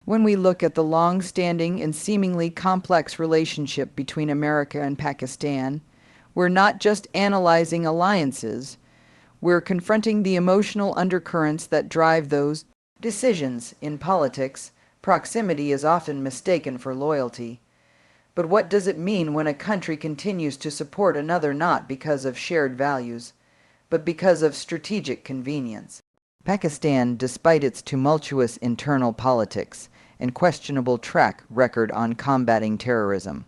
When we look at the long-standing and seemingly complex relationship between America and Pakistan, we're not just analyzing alliances, we're confronting the emotional undercurrents that drive those decisions. In politics, proximity is often mistaken for loyalty. But what does it mean when a country continues to support another not because of shared values, but because of strategic convenience? Pakistan, despite its tumultuous internal politics and questionable track record on combating terrorism,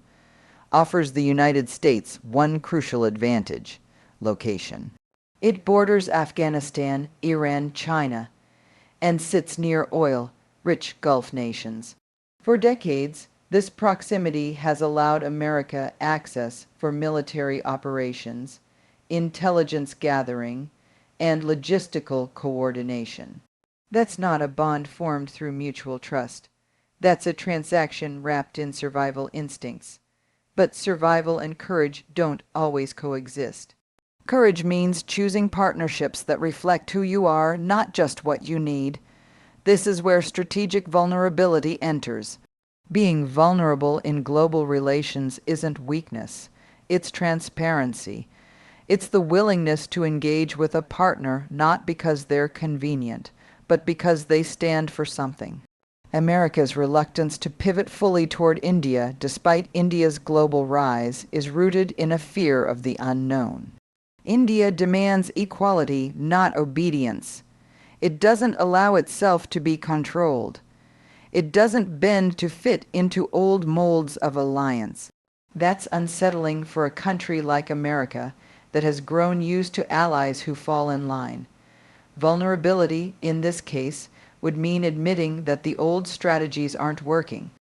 offers the United States one crucial advantage: location. It borders Afghanistan, Iran, China, and sits near oil-rich Gulf nations. For decades, this proximity has allowed America access for military operations, intelligence gathering, and logistical coordination. That's not a bond formed through mutual trust. That's a transaction wrapped in survival instincts. But survival and courage don't always coexist. Courage means choosing partnerships that reflect who you are, not just what you need. This is where strategic vulnerability enters. Being vulnerable in global relations isn't weakness, it's transparency. It's the willingness to engage with a partner not because they're convenient, but because they stand for something. America's reluctance to pivot fully toward India, despite India's global rise, is rooted in a fear of the unknown. India demands equality, not obedience. It doesn't allow itself to be controlled. It doesn't bend to fit into old molds of alliance. That's unsettling for a country like America that has grown used to allies who fall in line. Vulnerability, in this case, would mean admitting that the old strategies aren't working.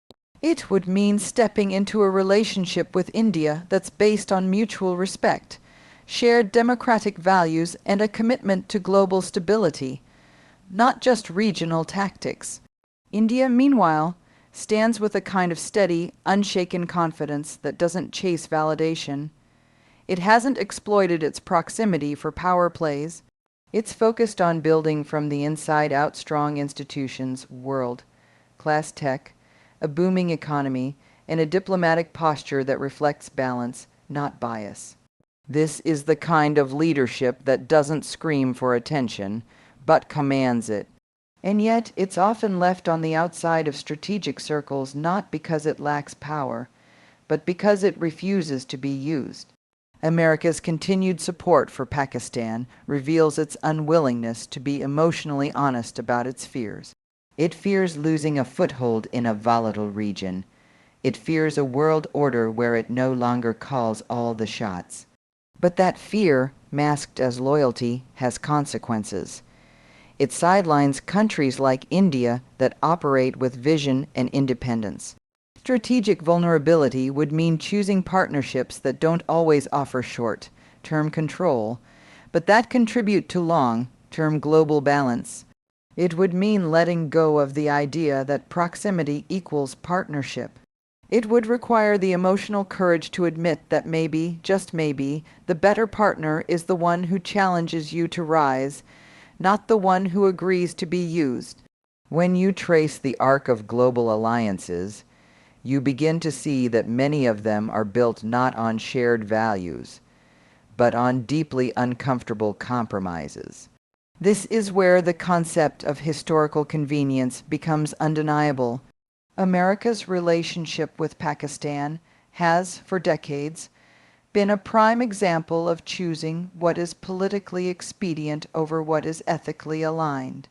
It would mean stepping into a relationship with India that's based on mutual respect, shared democratic values, and a commitment to global stability, not just regional tactics. India, meanwhile, stands with a kind of steady, unshaken confidence that doesn't chase validation. It hasn't exploited its proximity for power plays. It's focused on building from the inside out strong institutions, world-class tech, a booming economy, and a diplomatic posture that reflects balance, not bias. This is the kind of leadership that doesn't scream for attention, but commands it. And yet, it's often left on the outside of strategic circles not because it lacks power, but because it refuses to be used. America's continued support for Pakistan reveals its unwillingness to be emotionally honest about its fears. It fears losing a foothold in a volatile region. It fears a world order where it no longer calls all the shots. But that fear, masked as loyalty, has consequences. It sidelines countries like India that operate with vision and independence. Strategic vulnerability would mean choosing partnerships that don't always offer short-term control, but that contribute to long-term global balance. It would mean letting go of the idea that proximity equals partnership. It would require the emotional courage to admit that maybe, just maybe, the better partner is the one who challenges you to rise, not the one who agrees to be used. When you trace the arc of global alliances, you begin to see that many of them are built not on shared values, but on deeply uncomfortable compromises. This is where the concept of historical convenience becomes undeniable. America's relationship with Pakistan has, for decades, been a prime example of choosing what is politically expedient over what is ethically aligned.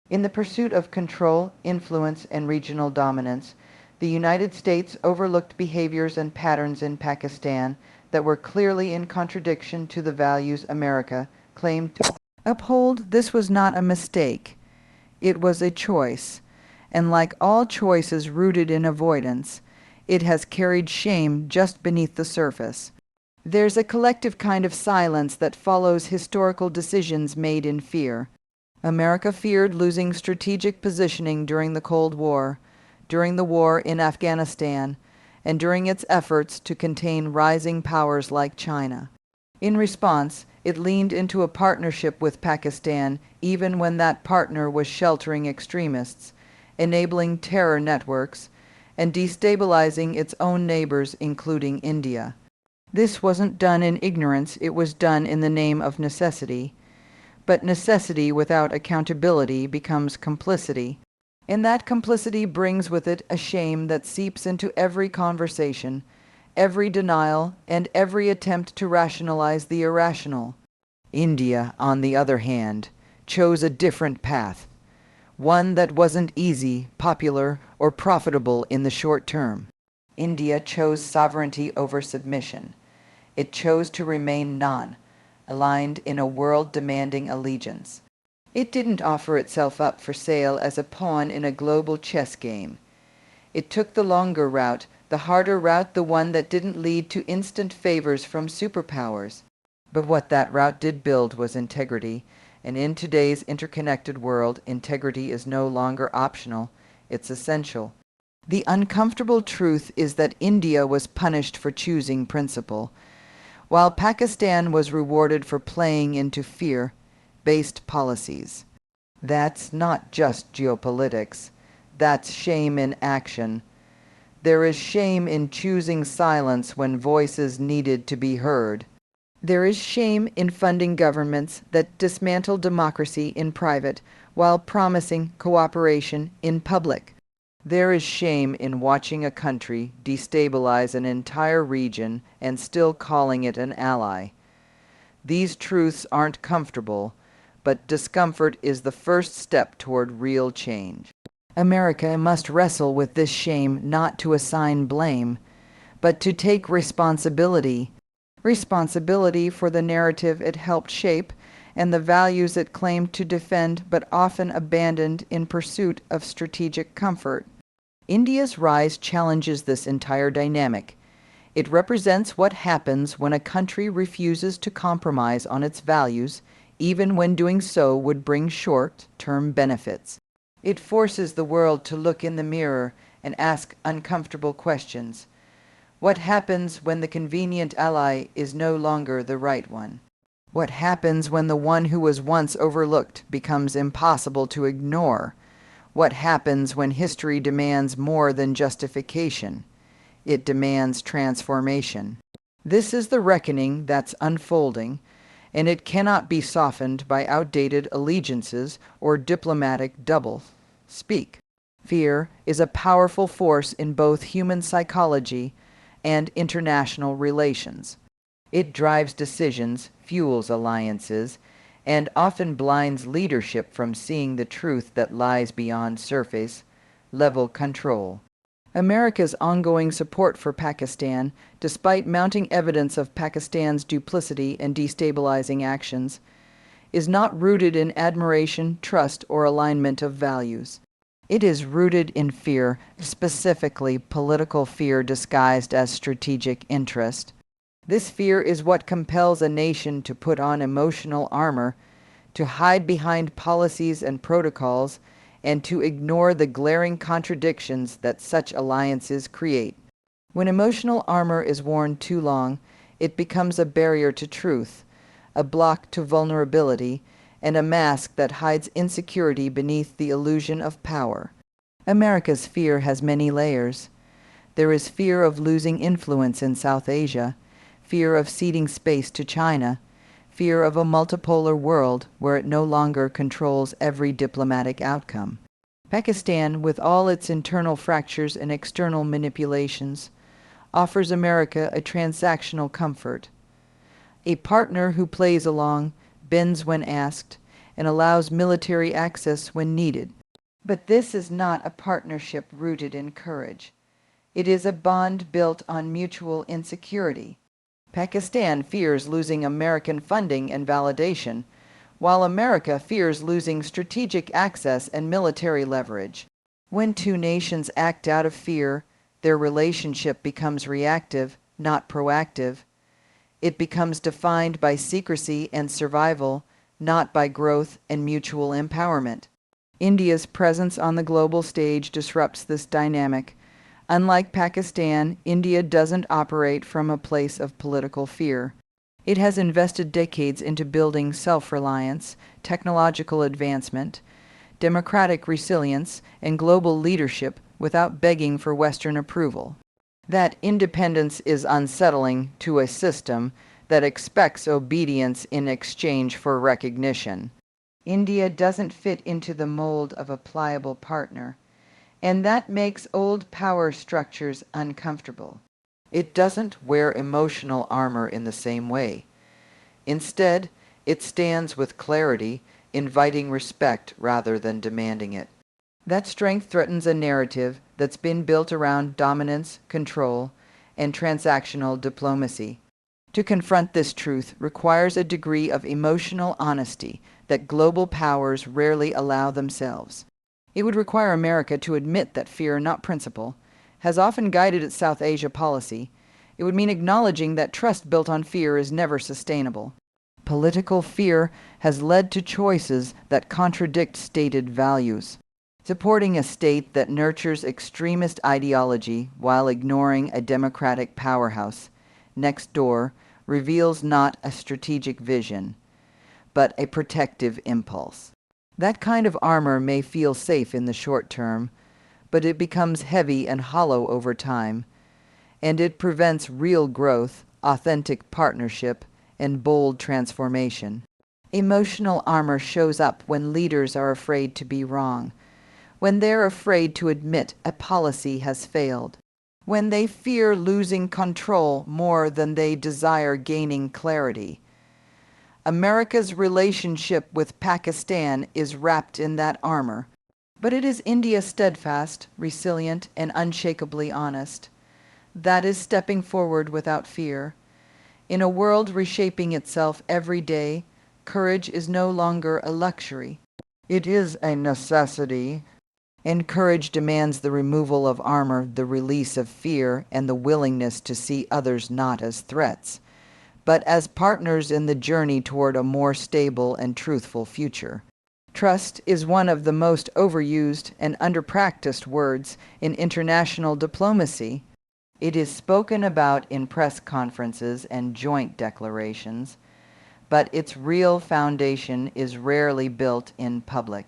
In the pursuit of control, influence, and regional dominance, the United States overlooked behaviors and patterns in Pakistan that were clearly in contradiction to the values America claimed to uphold. This was not a mistake. It was a choice, and like all choices rooted in avoidance, it has carried shame just beneath the surface. There's a collective kind of silence that follows historical decisions made in fear. America feared losing strategic positioning during the Cold War, during the war in Afghanistan, and during its efforts to contain rising powers like China. In response, it leaned into a partnership with Pakistan even when that partner was sheltering extremists enabling terror networks, and destabilizing its own neighbors, including India. This wasn't done in ignorance, it was done in the name of necessity. But necessity without accountability becomes complicity, and that complicity brings with it a shame that seeps into every conversation, every denial, and every attempt to rationalize the irrational. India, on the other hand, chose a different path, one that wasn't easy, popular, or profitable in the short term. India chose sovereignty over submission. It chose to remain aligned in a world demanding allegiance. It didn't offer itself up for sale as a pawn in a global chess game. It took the longer route, the harder route, the one that didn't lead to instant favors from superpowers. But what that route did build was integrity, and in today's interconnected world, integrity is no longer optional, it's essential. The uncomfortable truth is that India was punished for choosing principle, while Pakistan was rewarded for playing into fear-based policies. That's not just geopolitics. That's shame in action. There is shame in choosing silence when voices needed to be heard. There is shame in funding governments that dismantle democracy in private while promising cooperation in public. There is shame in watching a country destabilize an entire region and still calling it an ally. These truths aren't comfortable, but discomfort is the first step toward real change. America must wrestle with this shame, not to assign blame, but to take responsibility. Responsibility for the narrative it helped shape and the values it claimed to defend but often abandoned in pursuit of strategic comfort. India's rise challenges this entire dynamic. It represents what happens when a country refuses to compromise on its values, even when doing so would bring short-term benefits. It forces the world to look in the mirror and ask uncomfortable questions. What happens when the convenient ally is no longer the right one? What happens when the one who was once overlooked becomes impossible to ignore? What happens when history demands more than justification? It demands transformation. This is the reckoning that's unfolding, and it cannot be softened by outdated allegiances or diplomatic double-speak. Fear is a powerful force in both human psychology and international relations. It drives decisions, fuels alliances, and often blinds leadership from seeing the truth that lies beyond surface-level control. America's ongoing support for Pakistan, despite mounting evidence of Pakistan's duplicity and destabilizing actions, is not rooted in admiration, trust, or alignment of values. It is rooted in fear, specifically political fear disguised as strategic interest. This fear is what compels a nation to put on emotional armor, to hide behind policies and protocols, and to ignore the glaring contradictions that such alliances create. When emotional armor is worn too long, it becomes a barrier to truth, a block to vulnerability, and a mask that hides insecurity beneath the illusion of power. America's fear has many layers. There is fear of losing influence in South Asia, fear of ceding space to China, fear of a multipolar world where it no longer controls every diplomatic outcome. Pakistan, with all its internal fractures and external manipulations, offers America a transactional comfort. A partner who plays along, bends when asked, and allows military access when needed. But this is not a partnership rooted in courage. It is a bond built on mutual insecurity. Pakistan fears losing American funding and validation, while America fears losing strategic access and military leverage. When two nations act out of fear, their relationship becomes reactive, not proactive. It becomes defined by secrecy and survival, not by growth and mutual empowerment. India's presence on the global stage disrupts this dynamic. Unlike Pakistan, India doesn't operate from a place of political fear. It has invested decades into building self-reliance, technological advancement, democratic resilience, and global leadership without begging for Western approval. That independence is unsettling to a system that expects obedience in exchange for recognition. India doesn't fit into the mold of a pliable partner, and that makes old power structures uncomfortable. It doesn't wear emotional armor in the same way. Instead, it stands with clarity, inviting respect rather than demanding it. That strength threatens a narrative that's been built around dominance, control, and transactional diplomacy. To confront this truth requires a degree of emotional honesty that global powers rarely allow themselves. It would require America to admit that fear, not principle, has often guided its South Asia policy. It would mean acknowledging that trust built on fear is never sustainable. Political fear has led to choices that contradict stated values. Supporting a state that nurtures extremist ideology while ignoring a democratic powerhouse next door reveals not a strategic vision, but a protective impulse. That kind of armor may feel safe in the short term, but it becomes heavy and hollow over time, and it prevents real growth, authentic partnership, and bold transformation. Emotional armor shows up when leaders are afraid to be wrong, when they're afraid to admit a policy has failed, when they fear losing control more than they desire gaining clarity. America's relationship with Pakistan is wrapped in that armor, but it is India steadfast, resilient, and unshakably honest. That is stepping forward without fear. In a world reshaping itself every day, courage is no longer a luxury. It is a necessity. And courage demands the removal of armor, the release of fear, and the willingness to see others not as threats, but as partners in the journey toward a more stable and truthful future. Trust is one of the most overused and underpracticed words in international diplomacy. It is spoken about in press conferences and joint declarations, but its real foundation is rarely built in public.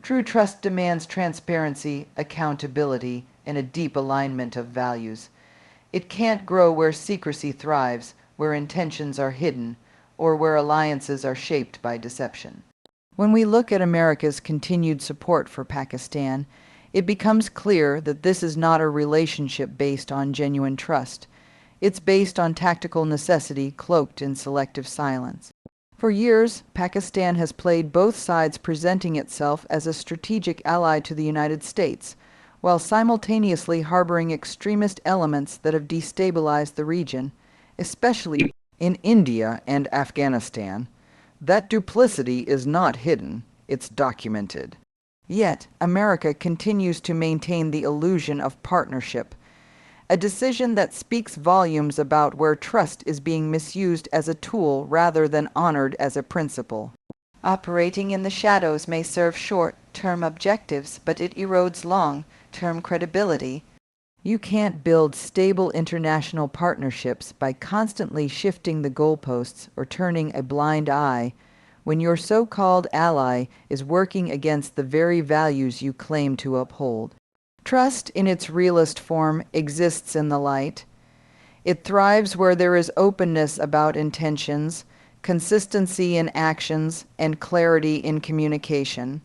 True trust demands transparency, accountability, and a deep alignment of values. It can't grow where secrecy thrives, where intentions are hidden, or where alliances are shaped by deception. When we look at America's continued support for Pakistan, it becomes clear that this is not a relationship based on genuine trust. It's based on tactical necessity cloaked in selective silence. For years, Pakistan has played both sides, presenting itself as a strategic ally to the United States, while simultaneously harboring extremist elements that have destabilized the region, especially in India and Afghanistan. That duplicity is not hidden, it's documented. Yet, America continues to maintain the illusion of partnership, a decision that speaks volumes about where trust is being misused as a tool rather than honored as a principle. Operating in the shadows may serve short-term objectives, but it erodes long-term credibility. You can't build stable international partnerships by constantly shifting the goalposts or turning a blind eye when your so-called ally is working against the very values you claim to uphold. Trust, in its realist form, exists in the light. It thrives where there is openness about intentions, consistency in actions, and clarity in communication.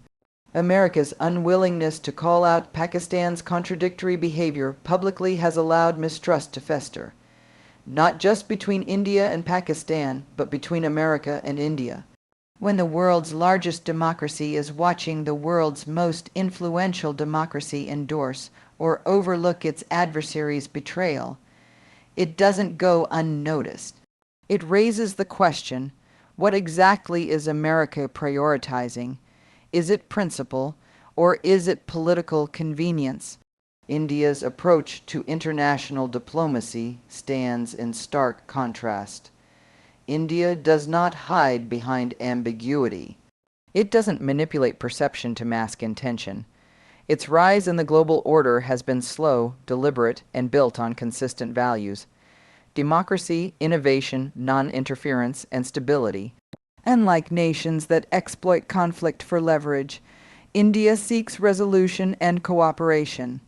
America's unwillingness to call out Pakistan's contradictory behavior publicly has allowed mistrust to fester, not just between India and Pakistan, but between America and India. When the world's largest democracy is watching the world's most influential democracy endorse or overlook its adversary's betrayal, it doesn't go unnoticed. It raises the question, what exactly is America prioritizing? Is it principle, or is it political convenience? India's approach to international diplomacy stands in stark contrast. India does not hide behind ambiguity. It doesn't manipulate perception to mask intention. Its rise in the global order has been slow, deliberate, and built on consistent values: democracy, innovation, non-interference, and stability. Unlike nations that exploit conflict for leverage, India seeks resolution and cooperation.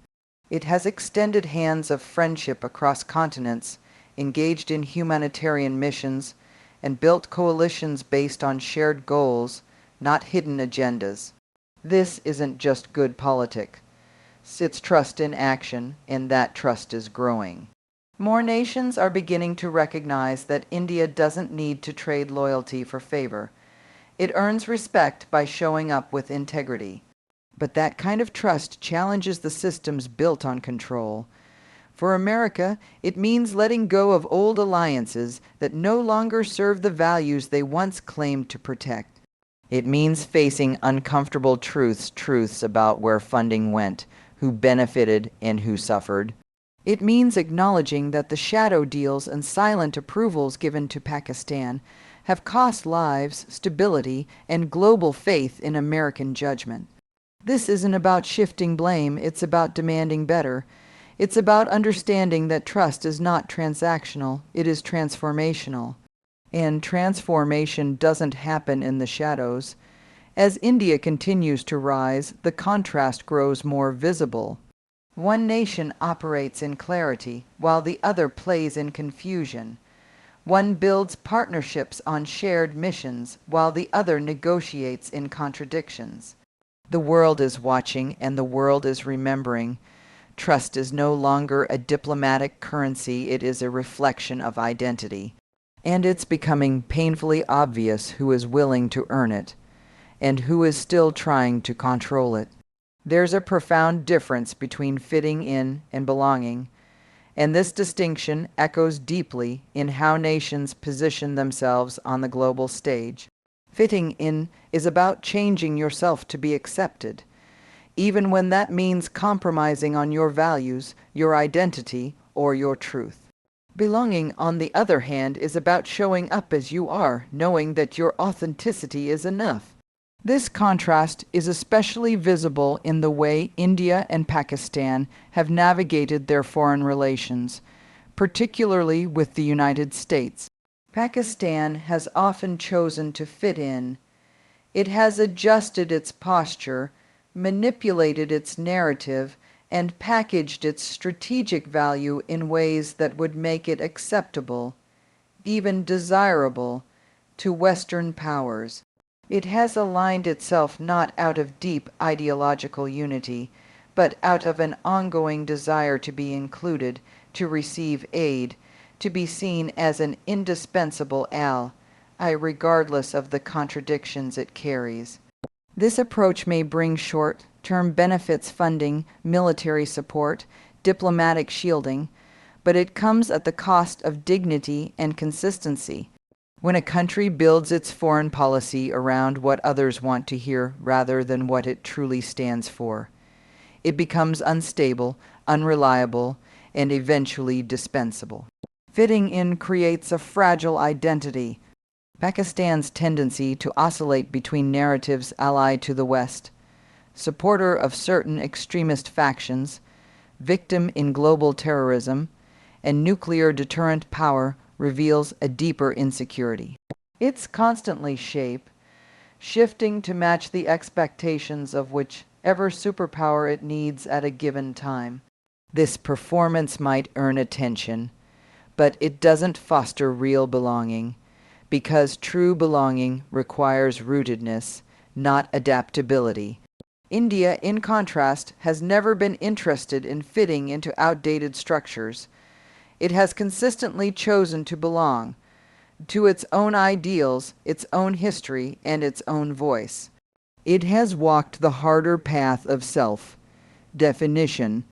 It has extended hands of friendship across continents, engaged in humanitarian missions, and built coalitions based on shared goals, not hidden agendas. This isn't just good politics. It's trust in action, and that trust is growing. More nations are beginning to recognize that India doesn't need to trade loyalty for favor. It earns respect by showing up with integrity. But that kind of trust challenges the systems built on control. For America, it means letting go of old alliances that no longer serve the values they once claimed to protect. It means facing uncomfortable truths about where funding went, who benefited and who suffered. It means acknowledging that the shadow deals and silent approvals given to Pakistan have cost lives, stability, and global faith in American judgment. This isn't about shifting blame, it's about demanding better. It's about understanding that trust is not transactional, it is transformational. And transformation doesn't happen in the shadows. As India continues to rise, the contrast grows more visible. One nation operates in clarity, while the other plays in confusion. One builds partnerships on shared missions, while the other negotiates in contradictions. The world is watching, and the world is remembering. Trust is no longer a diplomatic currency, it is a reflection of identity. And it's becoming painfully obvious who is willing to earn it, and who is still trying to control it. There's a profound difference between fitting in and belonging, and this distinction echoes deeply in how nations position themselves on the global stage. Fitting in is about changing yourself to be accepted, even when that means compromising on your values, your identity, or your truth. Belonging, on the other hand, is about showing up as you are, knowing that your authenticity is enough. This contrast is especially visible in the way India and Pakistan have navigated their foreign relations, particularly with the United States. Pakistan has often chosen to fit in. It has adjusted its posture, manipulated its narrative, and packaged its strategic value in ways that would make it acceptable, even desirable, to Western powers. It has aligned itself not out of deep ideological unity, but out of an ongoing desire to be included, to receive aid, to be seen as an indispensable ally, regardless of the contradictions it carries. This approach may bring short-term benefits, funding, military support, diplomatic shielding, but it comes at the cost of dignity and consistency. When a country builds its foreign policy around what others want to hear rather than what it truly stands for, it becomes unstable, unreliable, and eventually dispensable. Fitting in creates a fragile identity. Pakistan's tendency to oscillate between narratives allied to the West, supporter of certain extremist factions, victim in global terrorism, and nuclear deterrent power reveals a deeper insecurity. It's constantly shifting to match the expectations of whichever superpower it needs at a given time. This performance might earn attention, but it doesn't foster real belonging, because true belonging requires rootedness, not adaptability. India, in contrast, has never been interested in fitting into outdated structures. It has consistently chosen to belong to its own ideals, its own history, and its own voice. It has walked the harder path of self-definition,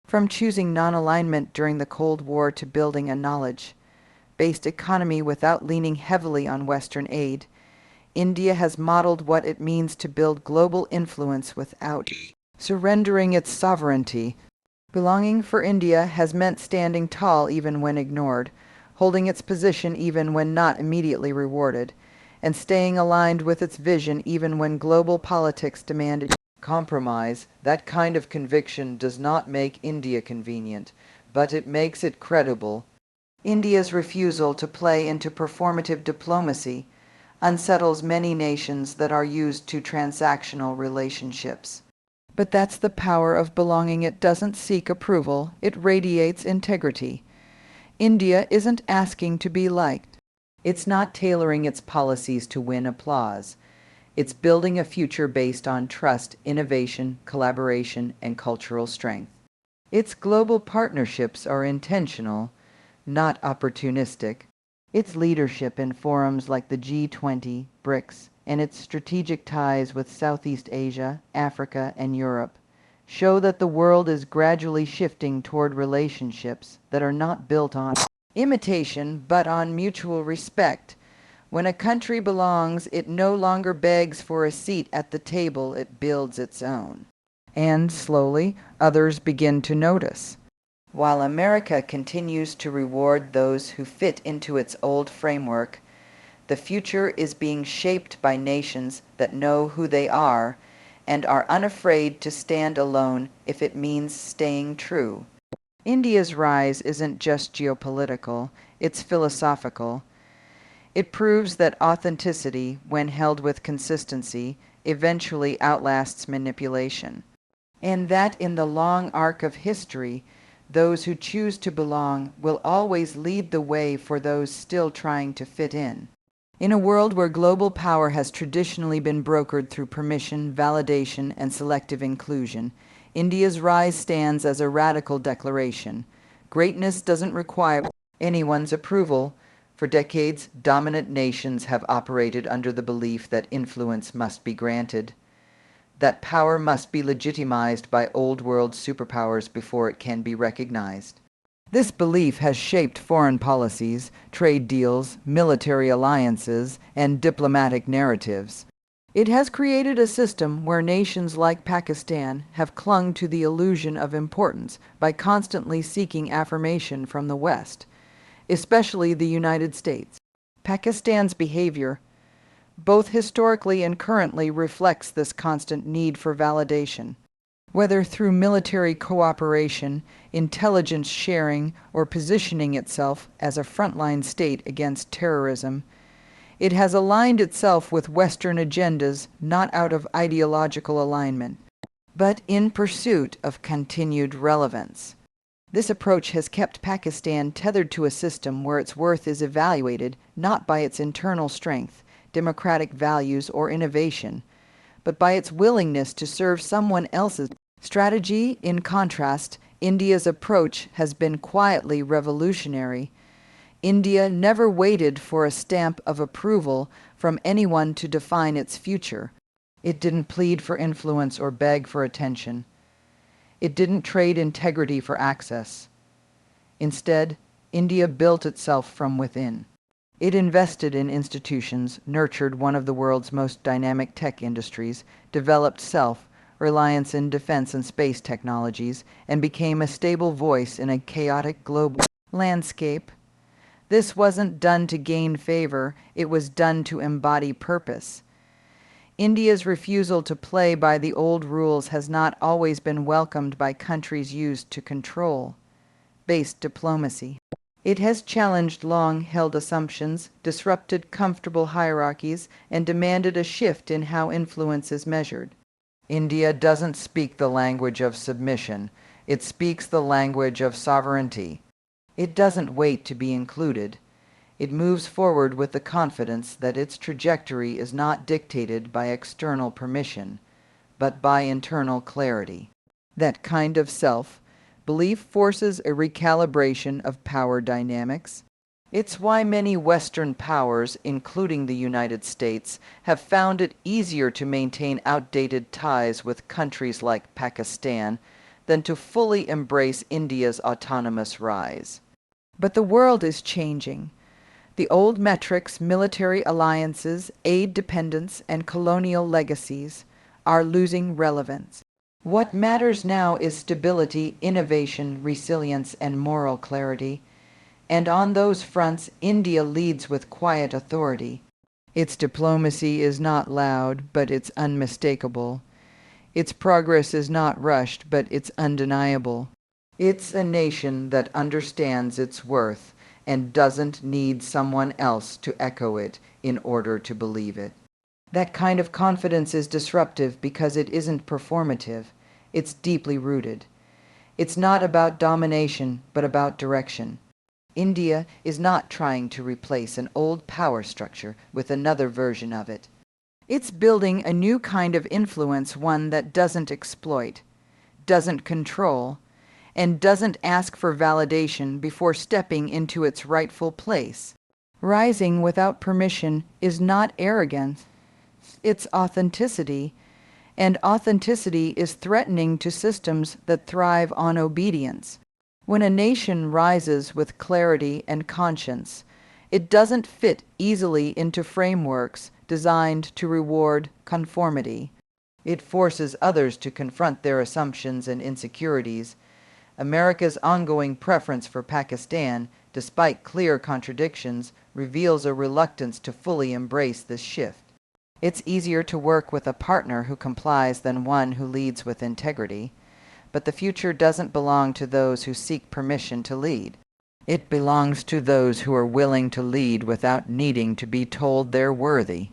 from choosing non-alignment during the Cold War to building a knowledge-based economy without leaning heavily on Western aid. India has modeled what it means to build global influence without surrendering its sovereignty. Belonging for India has meant standing tall even when ignored, holding its position even when not immediately rewarded, and staying aligned with its vision even when global politics demanded compromise. That kind of conviction does not make India convenient, but it makes it credible. India's refusal to play into performative diplomacy, unsettles many nations that are used to transactional relationships. But that's the power of belonging. It doesn't seek approval, it radiates integrity. India isn't asking to be liked. It's not tailoring its policies to win applause. It's building a future based on trust, innovation, collaboration, and cultural strength. Its global partnerships are intentional, not opportunistic. Its leadership in forums like the G20, BRICS, and its strategic ties with Southeast Asia, Africa, and Europe show that the world is gradually shifting toward relationships that are not built on imitation but on mutual respect. When a country belongs, it no longer begs for a seat at the table, it builds its own. And slowly, others begin to notice. While America continues to reward those who fit into its old framework, the future is being shaped by nations that know who they are and are unafraid to stand alone if it means staying true. India's rise isn't just geopolitical, it's philosophical. It proves that authenticity, when held with consistency, eventually outlasts manipulation. And that in the long arc of history, those who choose to belong will always lead the way for those still trying to fit in. In a world where global power has traditionally been brokered through permission, validation, and selective inclusion, India's rise stands as a radical declaration. Greatness doesn't require anyone's approval. For decades, dominant nations have operated under the belief that influence must be granted, that power must be legitimized by old-world superpowers before it can be recognized. This belief has shaped foreign policies, trade deals, military alliances, and diplomatic narratives. It has created a system where nations like Pakistan have clung to the illusion of importance by constantly seeking affirmation from the West, especially the United States. Pakistan's behavior, both historically and currently, reflects this constant need for validation. Whether through military cooperation, intelligence sharing, or positioning itself as a frontline state against terrorism, it has aligned itself with Western agendas not out of ideological alignment, but in pursuit of continued relevance. This approach has kept Pakistan tethered to a system where its worth is evaluated not by its internal strength, democratic values, or innovation, but by its willingness to serve someone else's strategy. In contrast, India's approach has been quietly revolutionary. India never waited for a stamp of approval from anyone to define its future. It didn't plead for influence or beg for attention. It didn't trade integrity for access. Instead, India built itself from within. It invested in institutions, nurtured one of the world's most dynamic tech industries, developed self-reliance in defense and space technologies, and became a stable voice in a chaotic global landscape. This wasn't done to gain favor, it was done to embody purpose. India's refusal to play by the old rules has not always been welcomed by countries used to control-based diplomacy. It has challenged long-held assumptions, disrupted comfortable hierarchies, and demanded a shift in how influence is measured. India doesn't speak the language of submission, it speaks the language of sovereignty. It doesn't wait to be included. It moves forward with the confidence that its trajectory is not dictated by external permission, but by internal clarity. That kind of self-belief forces a recalibration of power dynamics. It's why many Western powers, including the United States, have found it easier to maintain outdated ties with countries like Pakistan than to fully embrace India's autonomous rise. But the world is changing. The old metrics, military alliances, aid dependence, and colonial legacies are losing relevance. What matters now is stability, innovation, resilience, and moral clarity. And on those fronts, India leads with quiet authority. Its diplomacy is not loud, but it's unmistakable. Its progress is not rushed, but it's undeniable. It's a nation that understands its worth and doesn't need someone else to echo it in order to believe it. That kind of confidence is disruptive because it isn't performative. It's deeply rooted. It's not about domination, but about direction. India is not trying to replace an old power structure with another version of it. It's building a new kind of influence, one that doesn't exploit, doesn't control, and doesn't ask for validation before stepping into its rightful place. Rising without permission is not arrogance, it's authenticity, and authenticity is threatening to systems that thrive on obedience. When a nation rises with clarity and conscience, it doesn't fit easily into frameworks designed to reward conformity. It forces others to confront their assumptions and insecurities. America's ongoing preference for Pakistan, despite clear contradictions, reveals a reluctance to fully embrace this shift. It's easier to work with a partner who complies than one who leads with integrity. But the future doesn't belong to those who seek permission to lead. It belongs to those who are willing to lead without needing to be told they're worthy.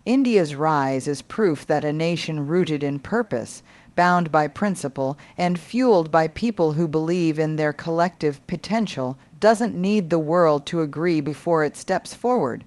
India's rise is proof that a nation rooted in purpose, bound by principle, and fueled by people who believe in their collective potential doesn't need the world to agree before it steps forward.